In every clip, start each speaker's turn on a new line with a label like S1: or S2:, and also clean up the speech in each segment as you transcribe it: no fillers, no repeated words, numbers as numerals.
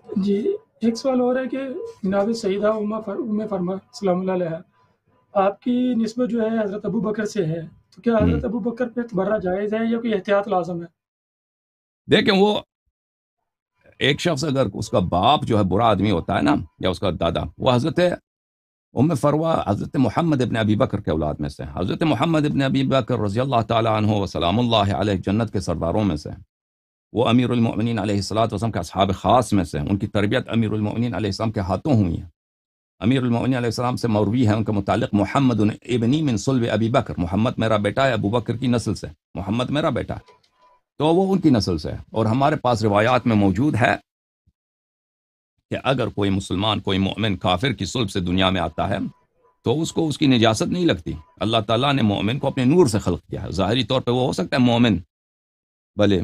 S1: جی ایک سوال اور ہے کہ جناب سیدہ ام فرما سلام اللہ علیہ آپ کی نسبت جو ہے حضرت ابو بکر سے ہے، تو کیا
S2: ہوں
S1: حضرت ابو بکر پہ تبرہ جائز ہے یا کوئی احتیاط لازم ہے؟
S2: دیکھیں وہ ایک شخص اگر اس کا باپ جو ہے برا آدمی ہوتا ہے نا، یا اس کا دادا، وہ حضرت ام فروہ حضرت محمد ابن ابی بکر کے اولاد میں سے ہیں۔ حضرت محمد ابن ابی بکر رضی اللہ تعالی عنہ و سلام اللہ علیہ جنت کے سرداروں میں سے ہیں۔ وہ امیر المؤمنین علیہ الصلوۃ والسلام کے اصحاب خاص میں سے ہیں۔ ان کی تربیت امیر المؤمنین علیہ السلام کے ہاتھوں ہوئی ہے۔ امیر المؤمنین علیہ السلام سے مروی ہے ان کے متعلق، محمد ابنی من صلب ابی بکر، محمد میرا بیٹا ہے ابو بکر کی نسل سے، محمد میرا بیٹا ہے، تو وہ ان کی نسل سے ہے۔ اور ہمارے پاس روایات میں موجود ہے کہ اگر کوئی مسلمان، کوئی مومن کافر کی صلب سے دنیا میں آتا ہے تو اس کو اس کی نجاست نہیں لگتی۔ اللہ تعالیٰ نے مومن کو اپنے نور سے خلق کیا ہے۔ ظاہری طور پہ وہ ہو سکتا ہے مومن بھلے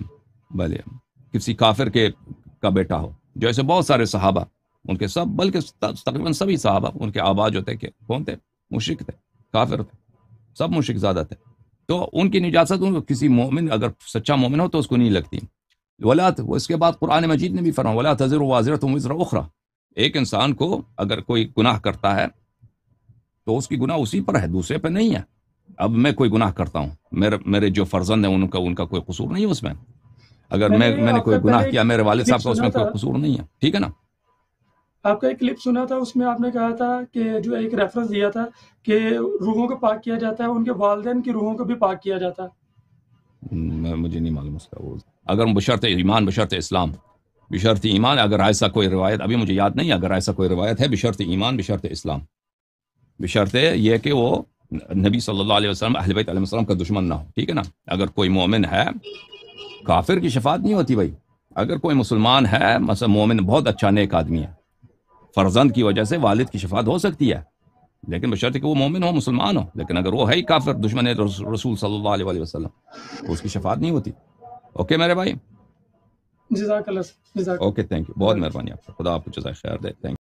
S2: کسی کافر کا بیٹا ہو، جیسے بہت سارے صحابہ، ان کے سب، بلکہ تقریباً سبھی صحابہ، ان کے آبا جو تھے کہ کون تھے؟ مشرک تھے، کافر تھے، سب مشرک زیادہ تھے، تو ان کی نجاست ان کو کسی مومن اگر سچا مومن ہو تو اس کو نہیں لگتی۔ وہ اس کے بعد قرآن مجید نے بھی فرمایا وَلَا تَزِرُ وَازِرَةٌ وِزْرَ أُخْرَى، ایک انسان کو اگر کوئی گناہ کرتا ہے تو اس کی گناہ اسی پر ہے، دوسرے پہ نہیں ہے۔ اب میں کوئی گناہ کرتا ہوں، میرے جو فرزند ہیں ان کا کوئی قصور نہیں ہے اس میں۔ اگر میں نے
S1: آپ
S2: کوئی
S1: کا
S2: گناہ
S1: پہلے ایک
S2: کیا، میرے والد
S1: کلپ
S2: صاحب کا اس
S1: سنا
S2: میں
S1: تھا،
S2: کوئی قصور نہیں ہے، ٹھیک ہے نا؟
S1: آپ کا ایک کلپ سنا تھا، اس میں آپ نے کہا تھا کہ جو ایک ریفرنس دیا تھا کہ روحوں کو پاک کیا جاتا ہے، ان کے والدین کی روحوں کو بھی پاک کیا جاتا ہے۔
S2: مجھے نہیں معلوم اس کا وہ، اگر بشرط ایمان، بشرط اسلام، بشرط ایمان، اگر ایسا کوئی روایت ابھی مجھے یاد نہیں، اگر ایسا کوئی روایت ہے بشرط ایمان، بشرط اسلام، بشرط یہ کہ وہ نبی صلی اللہ علیہ وسلم، اہل بیت علیہ السلام کا دشمن نہ ہو، ٹھیک ہے نا؟ اگر کوئی مومن ہے، کافر کی شفاعت نہیں ہوتی بھائی۔ اگر کوئی مسلمان ہے، مثلا مومن بہت اچھا نیک آدمی ہے، فرزند کی وجہ سے والد کی شفاعت ہو سکتی ہے، لیکن بشرط کہ وہ مومن ہو، مسلمان ہو۔ لیکن اگر وہ ہے ہی کافر، دشمن رسول صلی اللہ علیہ وسلم، تو اس کی شفاعت نہیں ہوتی۔ اوکے میرے بھائی،
S1: جزاک اللہ، جزاک
S2: اوکے، تھینک یو، بہت
S1: اللہ۔
S2: مہربانی آپ کا، خدا آپ کو جزائے خیر دے، تھینک